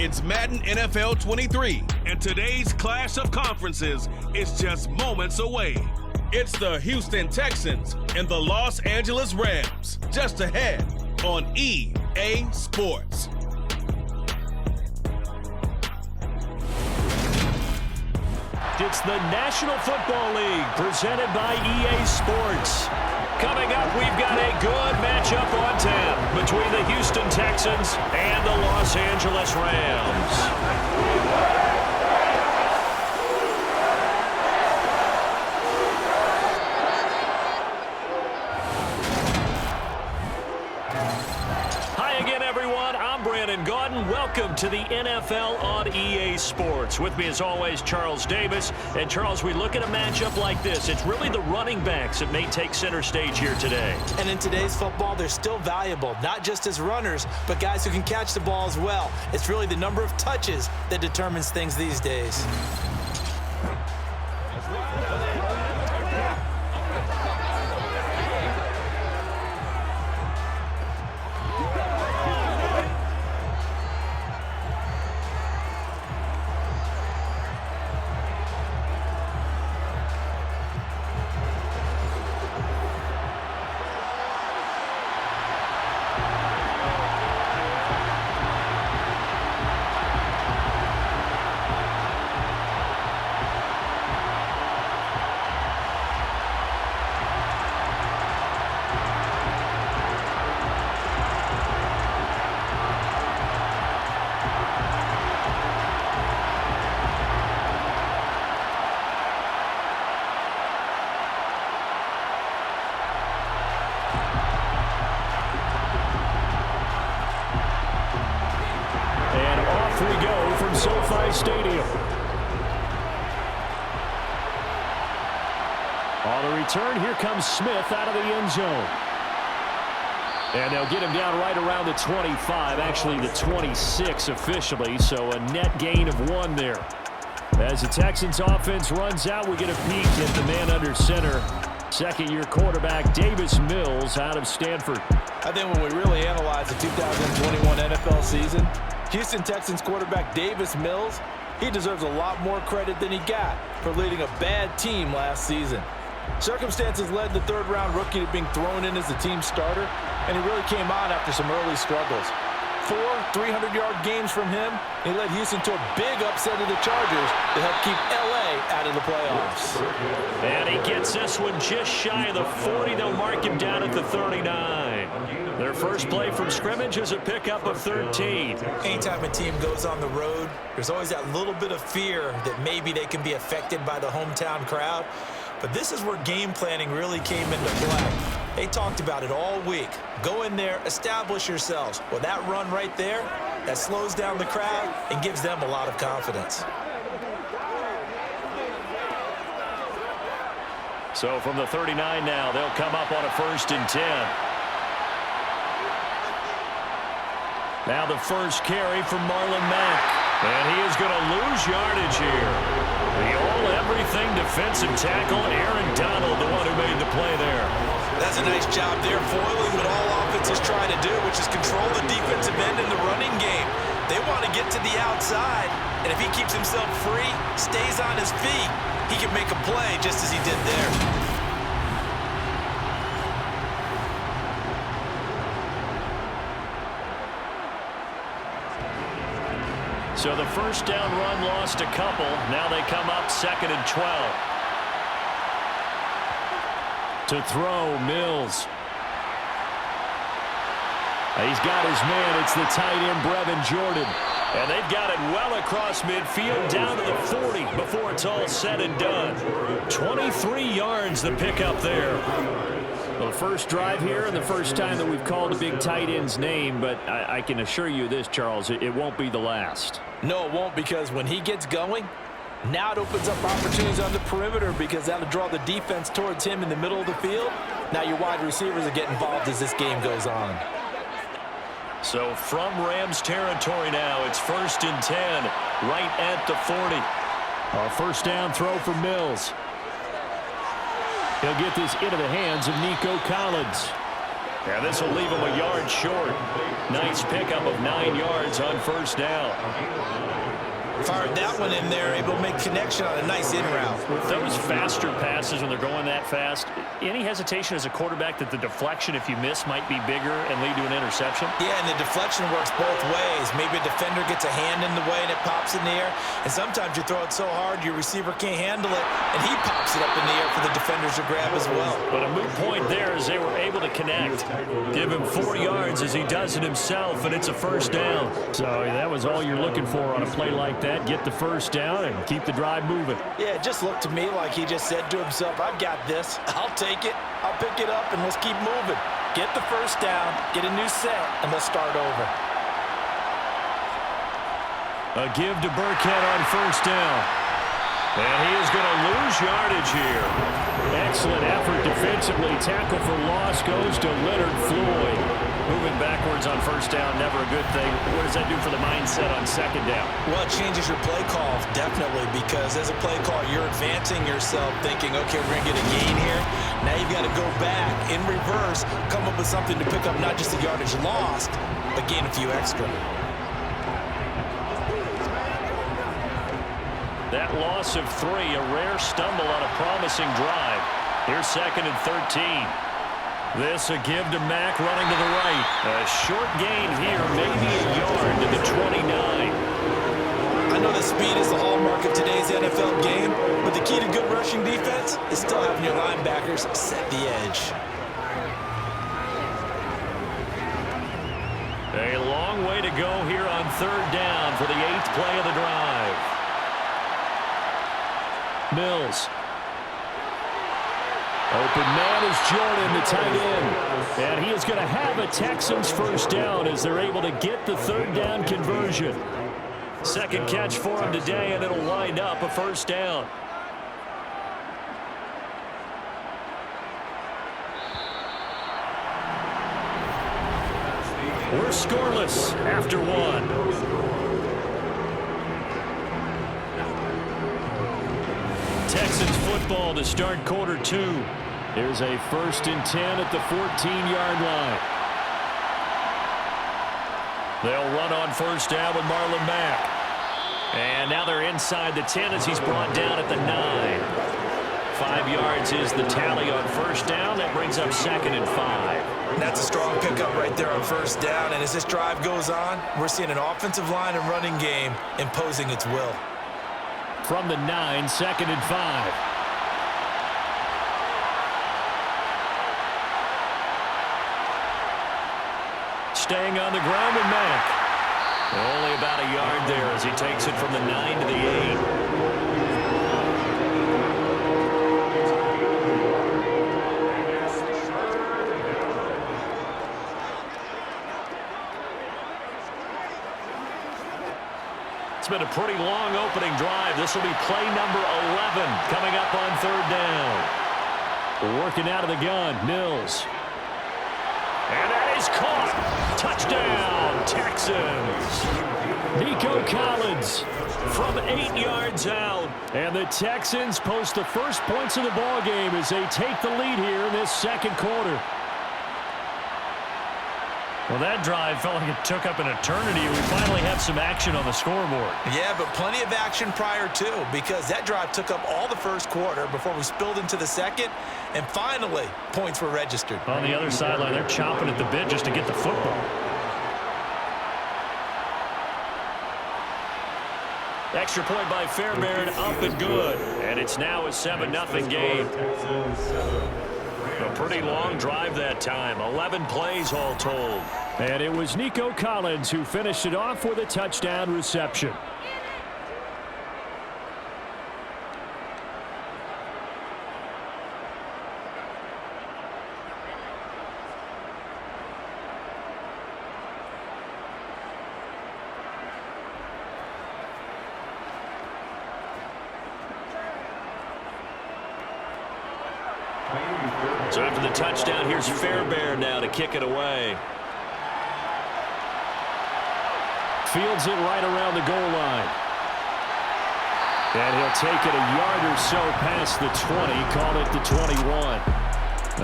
It's Madden NFL 23, and today's clash of conferences is just moments away. It's the Houston Texans and the Los Angeles Rams, just ahead on EA Sports. It's the National Football League presented by EA Sports. Coming up, we've got a good matchup on tap between the Houston Texans and the Los Angeles Rams. Welcome to the NFL on EA Sports. With me, as always, Charles Davis. And, Charles, we look at a matchup like this. It's really the running backs that may take center stage here today. And in today's football, they're still valuable, not just as runners, but guys who can catch the ball as well. It's really the number of touches that determines things these days. Stadium. On the return, here comes Smith out of the end zone. And they'll get him down right around the 25, actually the 26 officially, so a net gain of 1 there. As the Texans offense runs out, we get a peek at the man under center. Second-year quarterback Davis Mills out of Stanford. I think when we really analyze the 2021 NFL season, Houston Texans quarterback Davis Mills, he deserves a lot more credit than he got for leading a bad team last season. Circumstances led the third-round rookie to being thrown in as the team starter, and he really came on after some early struggles. 4 300-yard games from him. He led Houston to a big upset of the Chargers to help keep L.A. out of the playoffs. And he gets this one just shy of the 40. They'll mark him down at the 39. Their first play from scrimmage is a pickup of 13. Anytime a team goes on the road, there's always that little bit of fear that maybe they can be affected by the hometown crowd. But this is where game planning really came into play. They talked about it all week. Go in there, establish yourselves. Well, that run right there, that slows down the crowd and gives them a lot of confidence. So from the 39 now, they'll come up on a 1st and 10. Now the first carry from Marlon Mack. And he is going to lose yardage here. The all-everything defensive tackle, Aaron Donald, the one who made the play there. That's a nice job there, foiling what all offenses try to do, which is control the defensive end in the running game. They want to get to the outside, and if he keeps himself free, stays on his feet, he can make a play just as he did there. So the first down run lost a couple. Now they come up 2nd and 12. To throw, Mills. He's got his man. It's the tight end, Brevin Jordan. And they've got it well across midfield down to the 40 before it's all said and done. 23 yards the pickup there. Well, the first drive here and the first time that we've called a big tight end's name, but I can assure you this, Charles, it won't be the last. No, it won't, because when he gets going, now it opens up opportunities on the perimeter because that'll draw the defense towards him in the middle of the field. Now your wide receivers are getting involved as this game goes on. So from Rams territory now, it's 1st and 10, right at the 40. A first down throw for Mills. He'll get this into the hands of Nico Collins. And this will leave him a yard short. Nice pickup of 9 yards on first down. Fired that one in there, able to make connection on a nice in route. With those faster passes when they're going that fast, any hesitation as a quarterback that the deflection, if you miss, might be bigger and lead to an interception? Yeah, and the deflection works both ways. Maybe a defender gets a hand in the way and it pops in the air. And sometimes you throw it so hard your receiver can't handle it, and he pops it up in the air for the defenders to grab as well. But a moot point there as they were able to connect. Give him 4 yards as he does it himself, and it's a first down. So that was all you're looking for on a play like that. Get the first down and keep the drive moving. Yeah, it just looked to me like he just said to himself, I've got this. I'll take it. I'll pick it up, and let's keep moving. Get the first down, get a new set, and let's start over. A give to Burkhead on first down. And he is going to lose yardage here. Excellent effort defensively. Tackle for loss goes to Leonard Floyd. Moving backwards on first down, never a good thing. What does that do for the mindset on second down? Well, it changes your play call, definitely, because as a play call, you're advancing yourself, thinking, okay, we're going to get a gain here. Now you've got to go back in reverse, come up with something to pick up not just the yardage lost, but gain a few extra. That loss of 3, a rare stumble on a promising drive. Here's 2nd and 13. This a give to Mack running to the right. A short gain here, maybe a yard to the 29. I know the speed is the hallmark of today's NFL game, but the key to good rushing defense is still having your linebackers set the edge. A long way to go here on third down for the 8th play of the drive. Mills. Open man is Jordan, the tight end. And he is going to have a Texans first down as they're able to get the third down conversion. Second catch for him today, and it'll wind up a first down. We're scoreless after 1. Texans football to start quarter 2. Here's a 1st and 10 at the 14-yard line. They'll run on first down with Marlon Mack. And now they're inside the 10 as he's brought down at the 9. 5 yards is the tally on first down. That brings up 2nd and 5. That's a strong pickup right there on first down. And as this drive goes on, we're seeing an offensive line and running game imposing its will. From the 9, 2nd and 5. Staying on the ground with Mack. Only about a yard there as he takes it from the 9 to the 8. It's been a pretty long opening drive. This will be play number 11 coming up on third down. Working out of the gun, Mills. And that is caught. Touchdown, Texans. Nico Collins from 8 yards out. And the Texans post the first points of the ball game as they take the lead here in this second quarter. Well, that drive felt like it took up an eternity. We finally have some action on the scoreboard. Yeah, but plenty of action prior to, because that drive took up all the first quarter before we spilled into the second, and finally, points were registered. On the other sideline, they're chomping at the bit just to get the football. Extra point by Fairbairn, up and good. And it's now a 7-0 game. A pretty long drive that time. 11 plays all told. And it was Nico Collins who finished it off with a touchdown reception. So after the touchdown, here's Fairbairn now to kick it away. Fields it right around the goal line. And he'll take it a yard or so past the 20, call it the 21.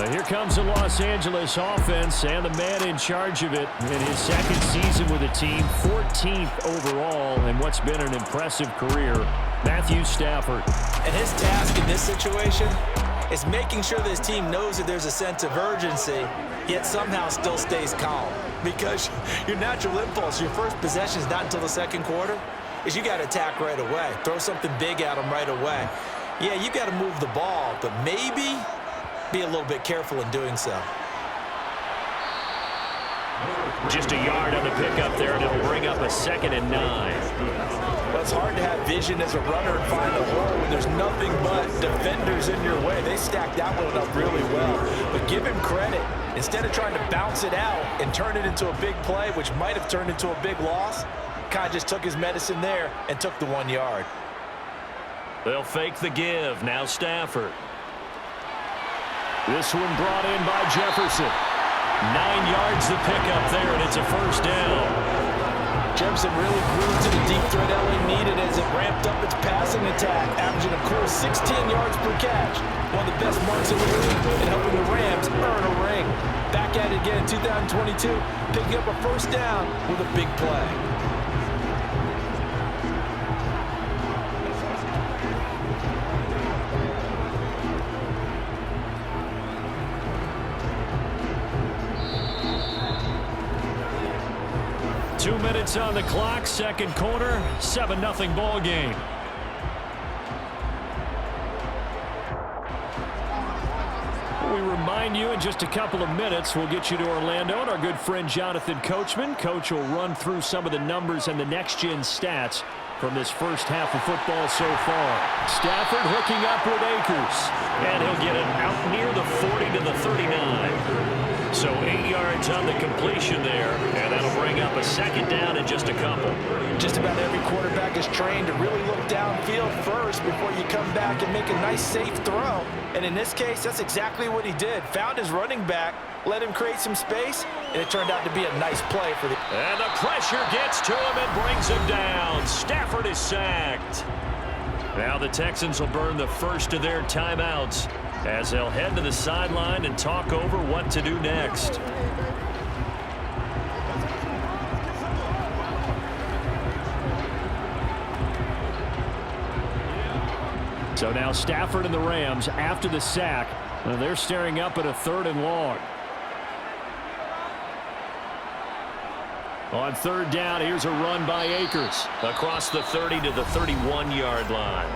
Here comes the Los Angeles offense and the man in charge of it in his second season with the team, 14th overall in what's been an impressive career, Matthew Stafford. And his task in this situation is making sure that his team knows that there's a sense of urgency, yet somehow still stays calm. Because your natural impulse, your first possession is not until the second quarter, is you got to attack right away. Throw something big at them right away. Yeah, you got to move the ball, but maybe be a little bit careful in doing so. Just a yard on the pickup there, and it'll bring up a 2nd and 9. Well, it's hard to have vision as a runner and find a hole when there's nothing but defenders in your way. They stacked that one up really well. But give him credit. Instead of trying to bounce it out and turn it into a big play, which might have turned into a big loss, kind of just took his medicine there and took the 1 yard. They'll fake the give. Now Stafford. This one brought in by Jefferson. 9 yards to pick up there, and it's a first down. Jefferson really grew into the deep threat LA needed as it ramped up its passing attack, averaging a cool 16 yards per catch. One of the best marks in the league and helping the Rams earn a ring. Back at it again in 2022, picking up a first down with a big play. Minutes on the clock, second quarter, 7-0 ball game. We remind you in just a couple of minutes we'll get you to Orlando and our good friend Jonathan Coachman. Coach will run through some of the numbers and the next-gen stats from this first half of football so far. Stafford hooking up with Akers, and he'll get it out near the 40 to the 39. So 8 yards on the completion there, and that'll bring up a 2nd down in just a couple. Just about every quarterback is trained to really look downfield first before you come back and make a nice, safe throw. And in this case, that's exactly what he did. Found his running back, let him create some space, and it turned out to be a nice play for the... And the pressure gets to him and brings him down. Stafford is sacked. Now the Texans will burn the first of their timeouts as they'll head to the sideline and talk over what to do next. So now Stafford and the Rams, after the sack, they're staring up at a 3rd and long. On 3rd down, here's a run by Akers across the 30 to the 31-yard line.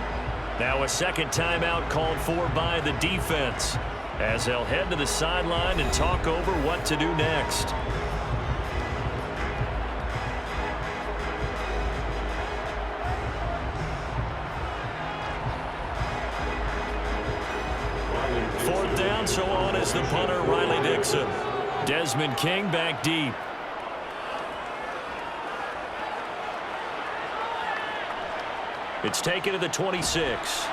Now a second timeout called for by the defense as they'll head to the sideline and talk over what to do next. Fourth down, so on is the punter, Riley Dixon. Desmond King back deep. It's taken to the 26.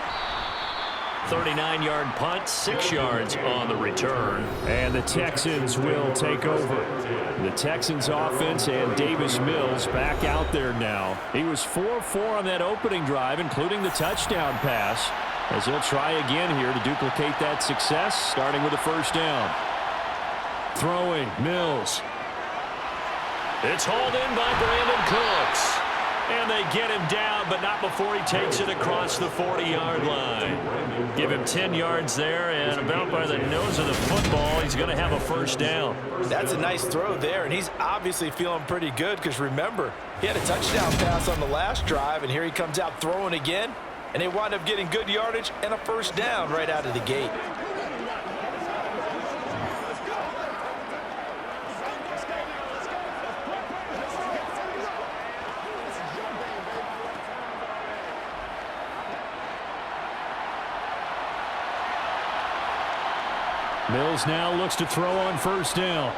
39-yard punt, 6 yards on the return. And the Texans will take over. The Texans offense and Davis Mills back out there now. He was 4-4 on that opening drive, including the touchdown pass, as he'll try again here to duplicate that success, starting with a first down. Throwing, Mills. It's hauled in by Brandon Cooks. And they get him down, but not before he takes it across the 40-yard line. Give him 10 yards there, and about by the nose of the football, he's going to have a first down. That's a nice throw there, and he's obviously feeling pretty good because, remember, he had a touchdown pass on the last drive, and here he comes out throwing again, and they wind up getting good yardage and a first down right out of the gate. Mills now looks to throw on first down.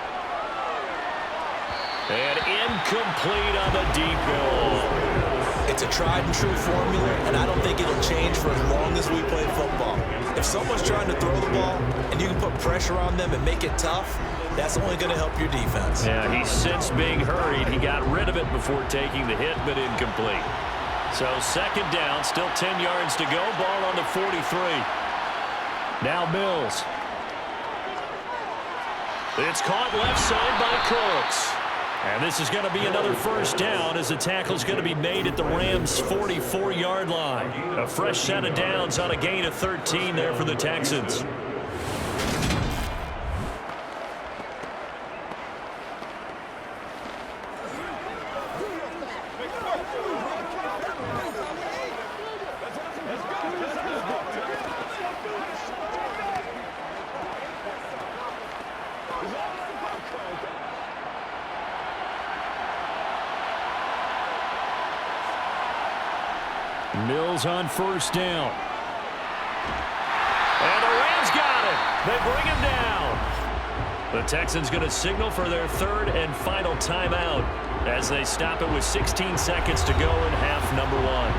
And incomplete on the deep ball. It's a tried and true formula, and I don't think it'll change for as long as we play football. If someone's trying to throw the ball and you can put pressure on them and make it tough, that's only going to help your defense. Yeah, he's since being hurried. He got rid of it before taking the hit, but incomplete. So second down, still 10 yards to go. Ball on the 43. Now Mills. It's caught left side by Cooks. And this is going to be another first down as the tackle's going to be made at the Rams' 44-yard line. A fresh set of downs on a gain of 13 there for the Texans. Mills on first down. And the Rams got him. They bring him down. The Texans going to signal for their third and final timeout as they stop it with 16 seconds to go in half number one.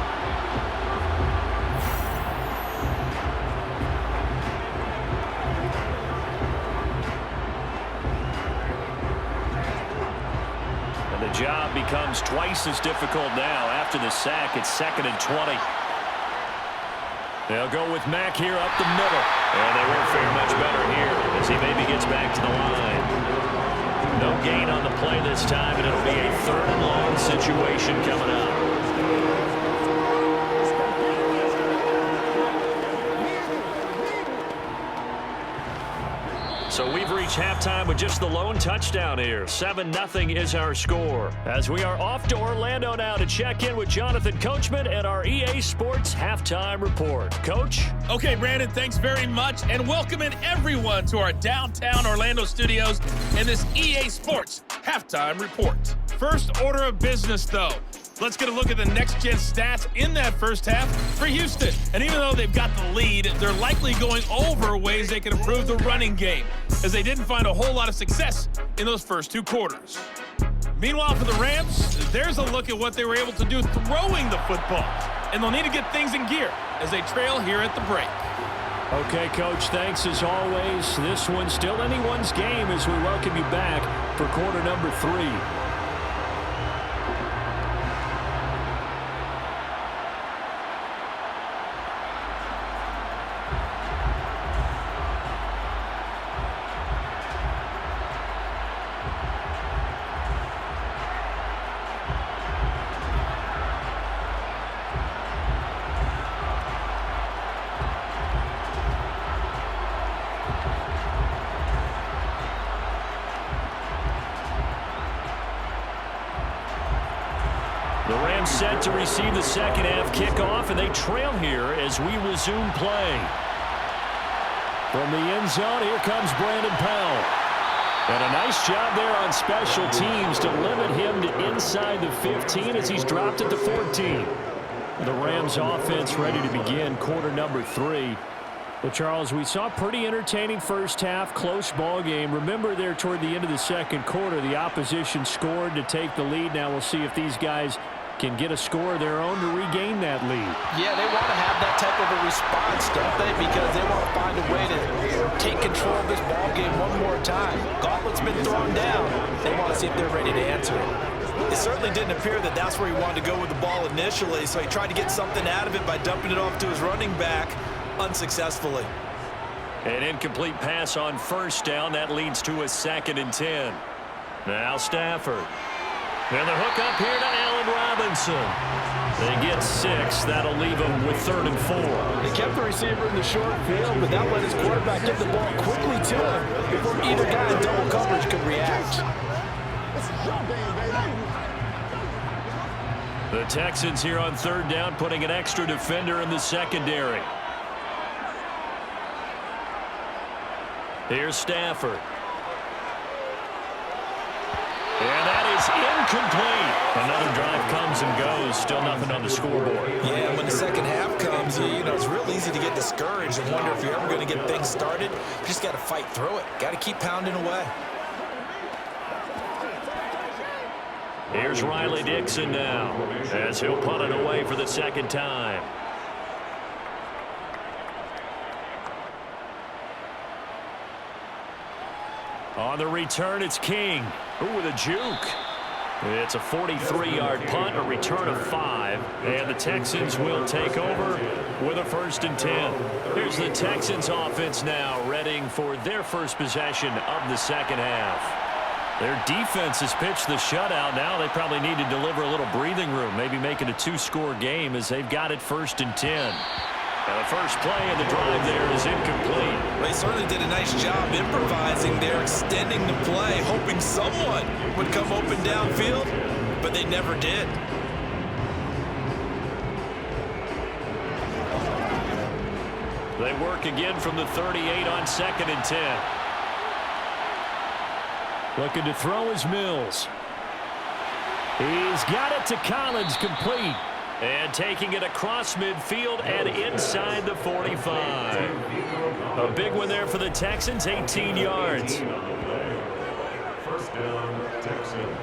The job becomes twice as difficult now after the sack. It's 2nd and 20. They'll go with Mack here up the middle. And they won't fare much better here as he maybe gets back to the line. No gain on the play this time, and it'll be a 3rd and long situation coming up. So we've reached halftime with just the lone touchdown here. 7-0 is our score. As we are off to Orlando now to check in with Jonathan Coachman and our EA Sports Halftime Report. Coach? Okay, Brandon, thanks very much. And welcome in everyone to our downtown Orlando studios and this EA Sports Halftime Report. First order of business, though. Let's get a look at the next-gen stats in that first half for Houston. And even though they've got the lead, they're likely going over ways they can improve the running game, as they didn't find a whole lot of success in those first 2 quarters. Meanwhile, for the Rams, there's a look at what they were able to do throwing the football. And they'll need to get things in gear as they trail here at the break. Okay, Coach, thanks as always. This one's still anyone's game as we welcome you back for quarter number 3. The Rams set to receive the second half kickoff, and they trail here as we resume play. From the end zone, here comes Brandon Powell. And a nice job there on special teams to limit him to inside the 15 as he's dropped it to 14. The Rams offense ready to begin quarter number 3. Well, Charles, we saw a pretty entertaining first half, close ball game. Remember there toward the end of the second quarter, the opposition scored to take the lead. Now we'll see if these guys can get a score of their own to regain that lead. Yeah, they want to have that type of a response, don't they? Because they want to find a way to take control of this ball game one more time. Gauntlet's been thrown down. They want to see if they're ready to answer it. It certainly didn't appear that that's where he wanted to go with the ball initially, so he tried to get something out of it by dumping it off to his running back unsuccessfully. An incomplete pass on first down. That leads to a 2nd and 10. Now Stafford. And the hook up here to Allen Robinson. They get 6. That'll leave them with 3rd and 4. They kept the receiver in the short field, but that let his quarterback get the ball quickly to him before either guy in double coverage could react. The Texans here on 3rd down, putting an extra defender in the secondary. Here's Stafford. And that is incomplete. Another drive comes and goes. Still nothing on the scoreboard. Yeah, and when the second half comes, you know, it's real easy to get discouraged and wonder if you're ever going to get things started. You just got to fight through it. Got to keep pounding away. Here's Riley Dixon now as he'll punt it away for the second time. On the return, it's King. Ooh, with a juke. It's a 43-yard punt, a return of 5, and the Texans will take over with a 1st and 10. Here's the Texans offense now, readying for their first possession of the second half. Their defense has pitched the shutout. Now they probably need to deliver a little breathing room, maybe make it a 2-score game as they've got it 1st and 10. And the first play of the drive there is incomplete. They certainly did a nice job improvising there, extending the play, hoping someone would come open downfield, but they never did. They work again from the 38 on 2nd and 10. Looking to throw is Mills. He's got it to Collins, complete. And taking it across midfield and inside the 45. A big one there for the Texans, 18 yards. First down, Texans.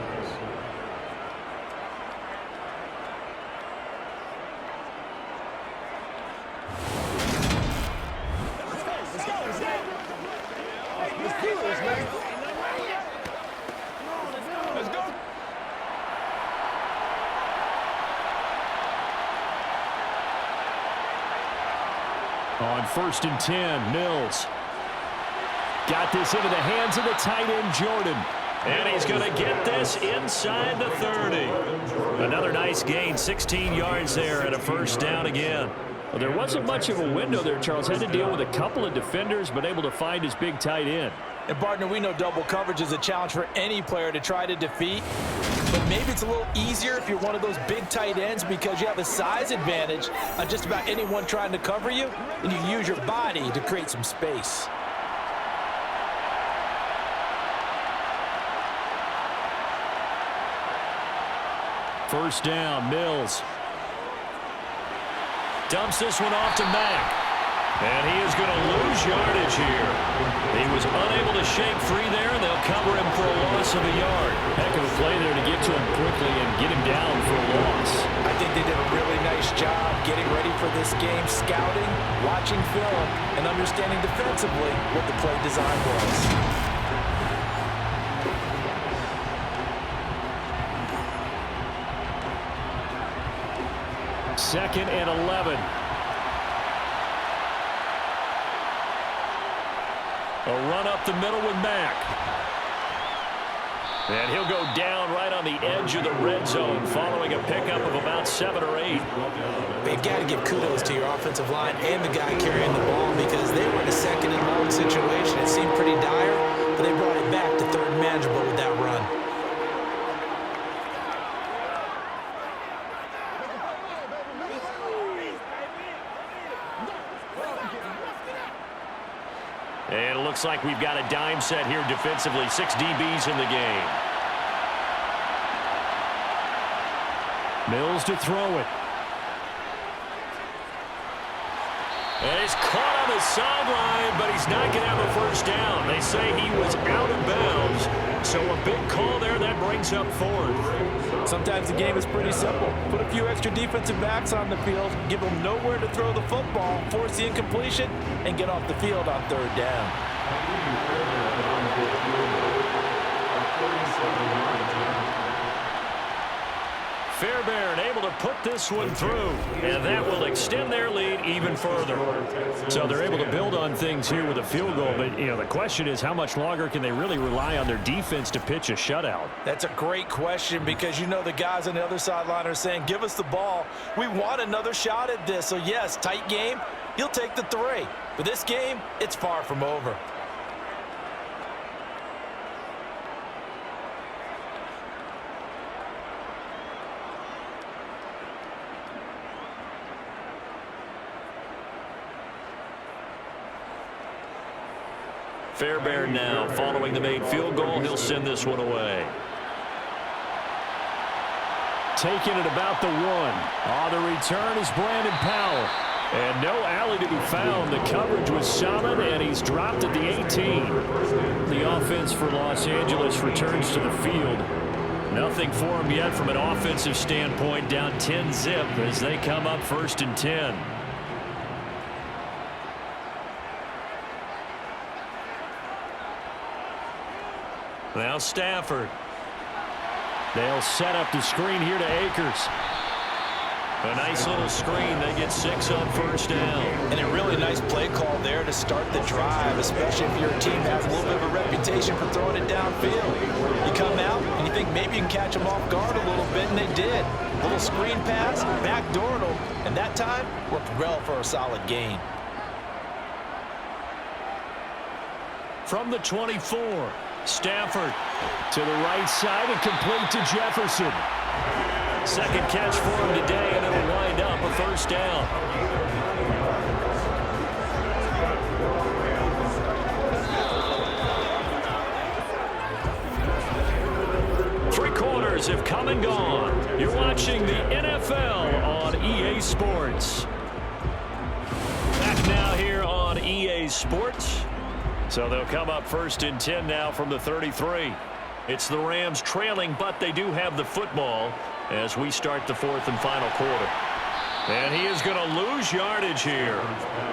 On 1st and 10, Mills. Got this into the hands of the tight end, Jordan. And he's going to get this inside the 30. Another nice gain, 16 yards there and a 1st down again. Well, there wasn't much of a window there, Charles. Had to deal with a couple of defenders, but able to find his big tight end. And, partner, we know double coverage is a challenge for any player to try to defeat. But maybe it's a little easier if you're one of those big tight ends because you have a size advantage on just about anyone trying to cover you, and you use your body to create some space. First down, Mills. Dumps this one off to Mack. And he is going to lose yardage here. He was unable to shake free there, and they'll cover him for a loss of a yard. Heck of a play there to get to him quickly and get him down for a loss. I think they did a really nice job getting ready for this game, scouting, watching film, and understanding defensively what the play design was. Second and 11. A run up the middle with Mack. And he'll go down right on the edge of the red zone following a pickup of about 7 or 8. You've got to give kudos to your offensive line and the guy carrying the ball because they were in a 2nd and long situation. It seemed pretty dire, but they brought it back to 3rd and manageable with that run. And it looks like we've got a dime set here defensively. 6 DBs in the game. Mills to throw it. And he's caught on the sideline, but he's not going to have a 1st down. They say he was out of bounds. So a big call there that brings up 4th. Sometimes the game is pretty simple. Put a few extra defensive backs on the field, give them nowhere to throw the football, force the incompletion, and get off the field on 3rd down. Fairbairn able to put this one through, and that will extend their lead even further. So they're able to build on things here with a field goal, but the question is how much longer can they really rely on their defense to pitch a shutout? That's a great question because the guys on the other sideline are saying, give us the ball. We want another shot at this. So, yes, tight game, he'll take the 3. But this game, it's far from over. Fairbairn now following the made field goal. He'll send this one away. Taking it about the 1. The return is Brandon Powell. And no alley to be found. The coverage was solid, and he's dropped at the 18. The offense for Los Angeles returns to the field. Nothing for him yet from an offensive standpoint. Down 10-zip as they come up 1st and 10. Now Stafford. They'll set up the screen here to Akers. A nice little screen. They get 6 on first down. And a really nice play call there to start the drive, especially if your team has a little bit of a reputation for throwing it downfield. You come out and you think maybe you can catch them off guard a little bit, and they did. Little screen pass, backdoored them, and that time worked well for a solid gain. From the 24, Stafford to the right side and complete to Jefferson. Second catch for him today, and it'll wind up a first down. Three quarters have come and gone. You're watching the NFL on EA Sports. Back now here on EA Sports. So they'll come up first and 10 now from the 33. It's the Rams trailing, but they do have the football as we start the fourth and final quarter. And he is going to lose yardage here.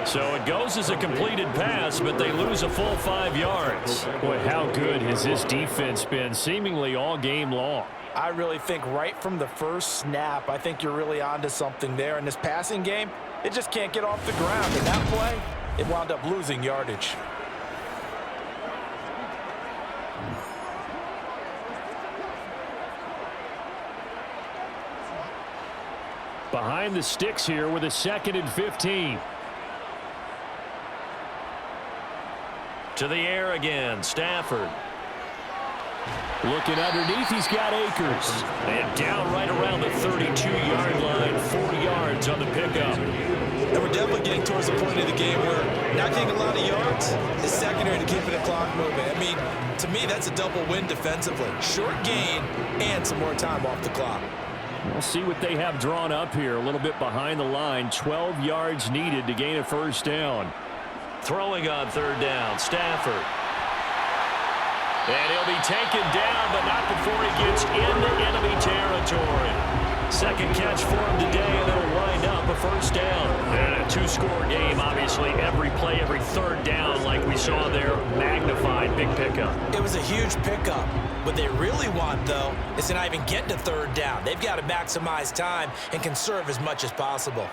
So it goes as a completed pass, but they lose a full 5 yards. Boy, how good has this defense been seemingly all game long? I really think right from the first snap, I think you're really onto something there. In this passing game, it just can't get off the ground. In that play, it wound up losing yardage. Behind the sticks here with a 2nd and 15. To the air again, Stafford. Looking underneath, he's got Akers. And down right around the 32-yard line, 4 yards on the pickup. And we're definitely getting towards the point of the game where not getting a lot of yards is secondary to keeping the clock moving. I mean, to me, that's a double win defensively. Short gain and some more time off the clock. We'll see what they have drawn up here. A little bit behind the line. 12 yards needed to gain a first down. Throwing on third down, Stafford. And he'll be taken down, but not before he gets into enemy territory. Second catch for him today, and it'll wind up a first down. And a two-score game, obviously. Every play, every third down, like we saw there, magnified. Big pickup. It was a huge pickup. What they really want, though, is to not even get to third down. They've got to maximize time and conserve as much as possible.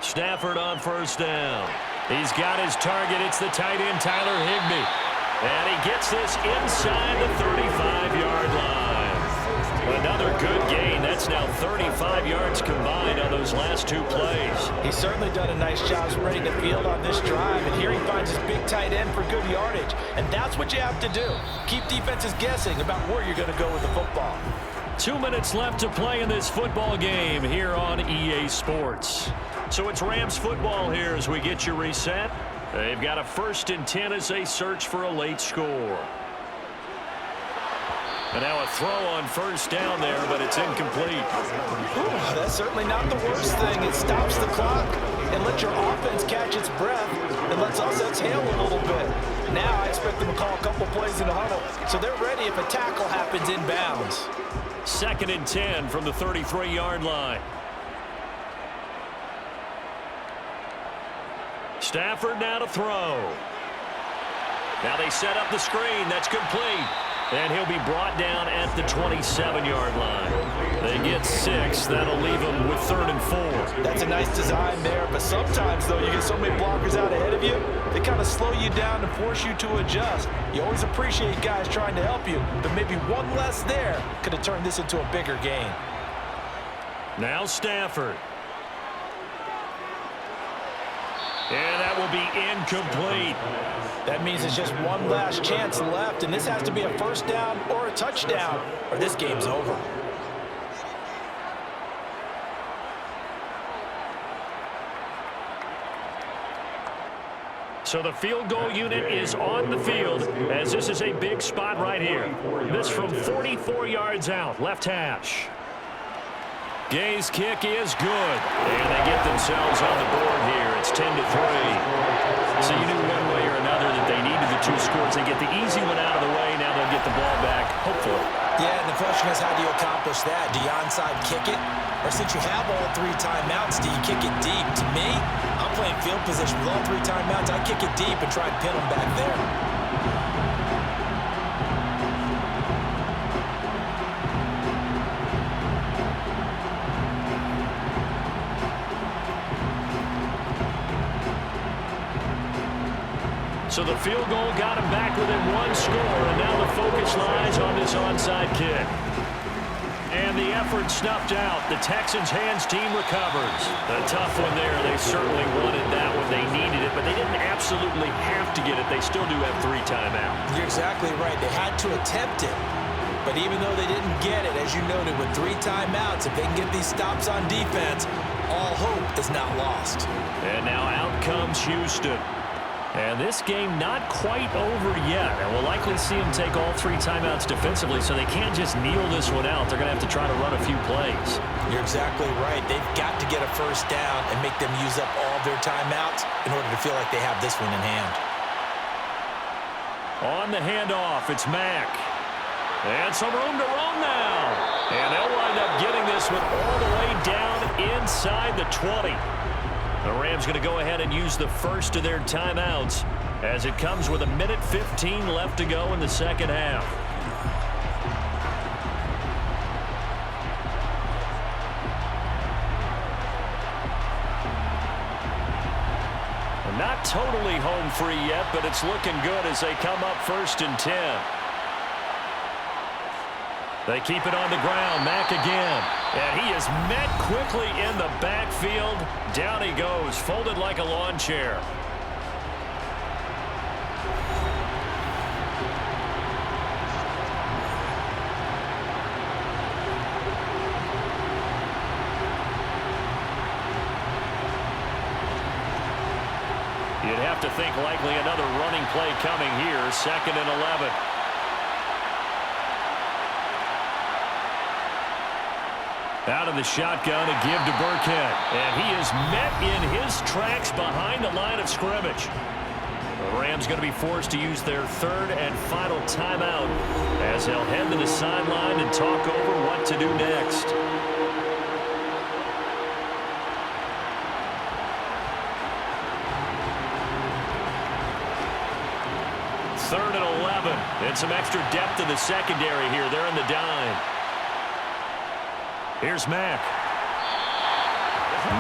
Stafford on first down. He's got his target. It's the tight end, Tyler Higbee. And he gets this inside the 35-yard line. Another good gain. That's now 35 yards combined on those last two plays. He's certainly done a nice job spreading the field on this drive. And here he finds his big tight end for good yardage. And that's what you have to do. Keep defenses guessing about where you're going to go with the football. 2 minutes left to play in this football game here on EA Sports. So it's Rams football here as we get you reset. They've got a 1st and 10 as they search for a late score. And now a throw on first down there, but it's incomplete. Ooh, that's certainly not the worst thing. It stops the clock and lets your offense catch its breath and lets us exhale a little bit. Now I expect them to call a couple plays in the huddle, so they're ready if a tackle happens inbounds. 2nd and 10 from the 33-yard line. Stafford now to throw. Now they set up the screen. That's complete. And he'll be brought down at the 27-yard line. They get 6. That'll leave them with 3rd and 4. That's a nice design there, but sometimes, though, you get so many blockers out ahead of you, they kind of slow you down and force you to adjust. You always appreciate guys trying to help you, but maybe one less there could have turned this into a bigger gain. Now Stafford. And that will be incomplete. That means it's just one last chance left, and this has to be a first down or a touchdown, or this game's over. So the field goal unit is on the field as this is a big spot right here. This from 44 yards out, left hash. Gay's kick is good, and they get themselves on the board here. It's 10-3. So you knew one way or another that they needed the 2 scores. They get the easy one out of the way. Now they'll get the ball back, hopefully. Yeah, and the question is, how do you accomplish that? Do you onside kick it? Or since you have all 3 timeouts, do you kick it deep? To me, I'm playing field position with all 3 timeouts. I kick it deep and try and pin them back there. So the field goal got him back within one score, and now the focus lies on this onside kick. And the effort snuffed out. The Texans' hands team recovers. A tough one there. They certainly wanted that when they needed it, but they didn't absolutely have to get it. They still do have 3 timeouts. You're exactly right. They had to attempt it. But even though they didn't get it, as you noted, with 3 timeouts, if they can get these stops on defense, all hope is not lost. And now out comes Houston. And this game not quite over yet. And we'll likely see them take all 3 timeouts defensively, so they can't just kneel this one out. They're going to have to try to run a few plays. You're exactly right. They've got to get a first down and make them use up all of their timeouts in order to feel like they have this one in hand. On the handoff, it's Mack. And some room to roam now. And they'll wind up getting this one all the way down inside the 20. The Rams going to go ahead and use the first of their timeouts as it comes with 1:15 left to go in the second half. And not totally home free yet, but it's looking good as they come up 1st and 10. They keep it on the ground. Mack again. And he is met quickly in the backfield. Down he goes, folded like a lawn chair. You'd have to think likely another running play coming here. 2nd and 11. Out of the shotgun, a give to Burkhead. And he is met in his tracks behind the line of scrimmage. The Rams going to be forced to use their 3rd and final timeout as they'll head to the sideline and talk over what to do next. 3rd and 11. And some extra depth in the secondary here. They're in the dime. Here's Mack.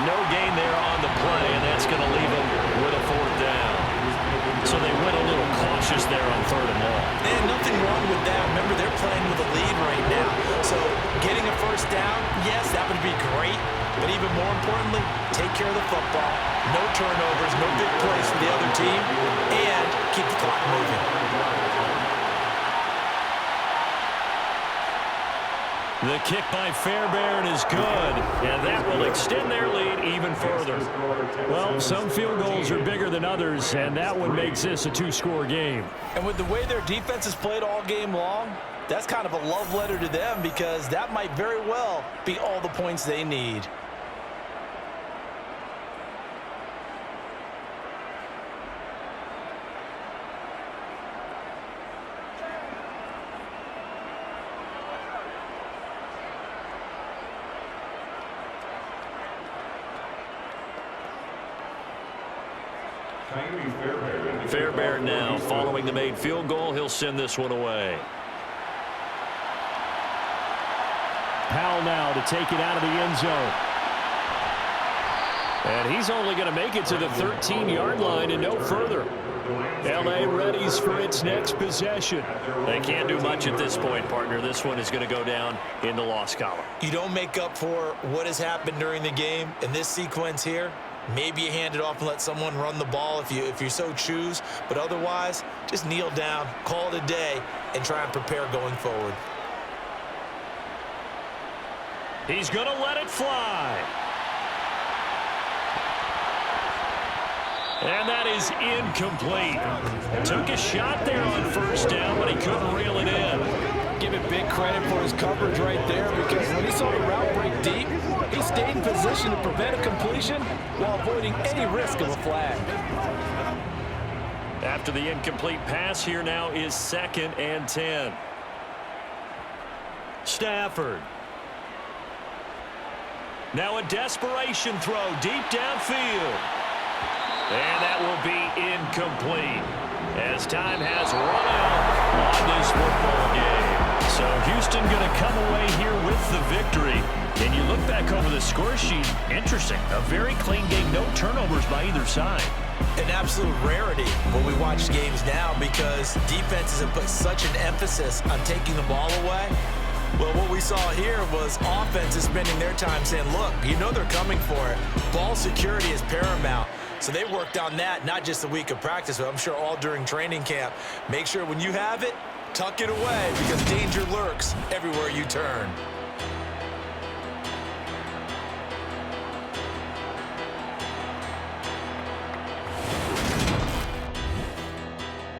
No gain there on the play, and that's going to leave him with a 4th down. So they went a little cautious there on 3rd and long. And nothing wrong with that. Remember, they're playing with a lead right now. So getting a first down, yes, that would be great. But even more importantly, take care of the football. No turnovers, no big plays for the other team, and keep the clock moving. The kick by Fairbairn is good, and that will extend their lead even further. Well, some field goals are bigger than others, and that one makes this a 2-score game. And with the way their defense has played all game long, that's kind of a love letter to them because that might very well be all the points they need. Fairbairn now following the made field goal. He'll send this one away. Powell now to take it out of the end zone. And he's only going to make it to the 13-yard line and no further. L.A. readies for its next possession. They can't do much at this point, partner. This one is going to go down in the loss column. You don't make up for what has happened during the game in this sequence here. Maybe you hand it off and let someone run the ball if you so choose. But otherwise, just kneel down, call it a day, and try and prepare going forward. He's going to let it fly. And that is incomplete. Took a shot there on 1st down, but he couldn't reel it in. Give it big credit for his coverage right there because when he saw the route break deep, he stayed in position to prevent a completion while avoiding any risk of a flag. After the incomplete pass, here now is 2nd and 10. Stafford. Now a desperation throw deep downfield. And that will be incomplete as time has run out on this football game. So Houston going to come away here with the victory. And you look back over the score sheet, interesting. A very clean game, no turnovers by either side. An absolute rarity when we watch games now because defenses have put such an emphasis on taking the ball away. Well, what we saw here was offenses spending their time saying, look, you know they're coming for it. Ball security is paramount. So they worked on that not just a week of practice, but I'm sure all during training camp. Make sure when you have it, tuck it away because danger lurks everywhere you turn.